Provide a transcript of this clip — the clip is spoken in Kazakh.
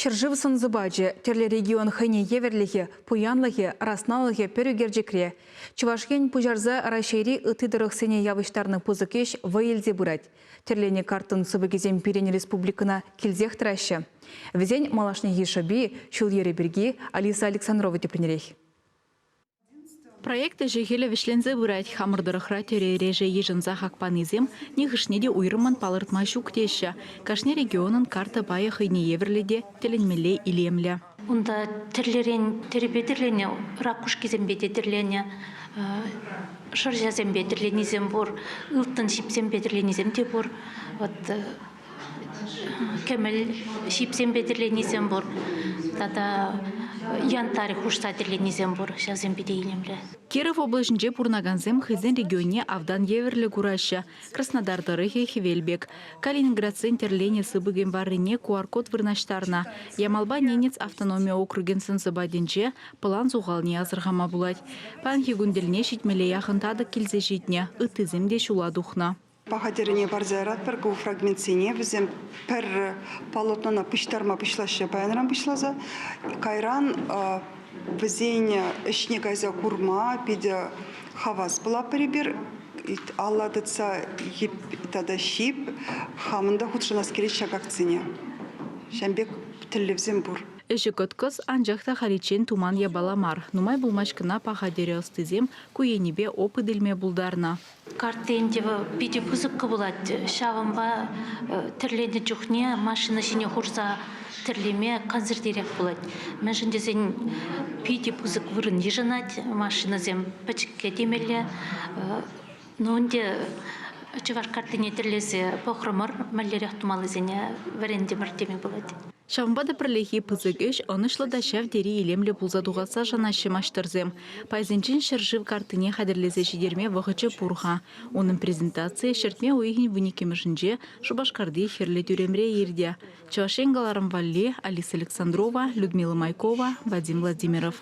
Чыржывысын зыбаджы, терлі регион хэне еверлігі, пуянлығы, расналығы пөрігерджекре. Чувашкен пужарза рашейри ытыдырық сене явыштарны пузыкеш вайылзе бұрад. Терлені картын сыбыгезем Пирень республикана келзех трашы. Везен малашны ешаби, шул ері бірге Алиса Александрова тепренерек. Проекты жегелі вишлензе бұрайт хамырдырықра төре реже ежінза хақпанызем, негішнеде уйрыман палыртмашу күтеші. Кашне регионын карта байы хыйне еверледе теленмеле илемлі. Онда тірлерен теребедірлене, ракушки зембедірлене, шыржа зембедірленізем бұр, ұлттын шипзембедірленізем де бұр, кеміл шипзембедірленізем бұр, тада ян тарих уштадірленізем бұр, шазембеде илемлі. Киров облачынже пурнаганзем хызен регионе авдан еверлі күрашы, Краснодардарығы Хевельбек, Калининградсын терлене сыбыген барыне QR-код вырнаштарна, Ямалба ненец автономия округенсын сыбаденже план зуғалне азырғама булать. Панхи гүнделіне шитмеле яхынтады келзе житне, ытыземде шуладухна. Пахадеріне барзайрат бір гу фрагментсене бізем пір полотнона пыштарма пышлашы баянрам пышлаза. Кайран бізен ішне газа курма пиде хавас была перебір. Алладыца тада шип хамында худшынас кереш шагакцине. Шамбек тілівзем бұр. Эшекот кыз анжақта харичен туман ябаламар. Нумай булмашкына пахадері ыстызем куенебе опыдылме булдарна. Картендева пиде пызыкка болады. Шавымба тірлені жүхне машина жіне хурса тірлеме концертерек болады. Мен жіндезен пиде пызык вырын ежінат, машина зем пачекке демелі. Нонде чываш картене тірлесі похромар мәлерек тумалы зене варендемір деме болады. Шамбада бірлігі пызыгеш онышлыда шәв дері елемлі бұлзадуғаса жанашы маштырзем. Пайзенчен шыржыв картыне қадірлезе жидерме вғычы пұрға. Оның презентация шертме ойығын вынекемішінже Шубашкарды херлі дүремре ерде. Чавашенгаларым Валли, Алиса Александрова, Людмила Майкова, Вадим Владимиров.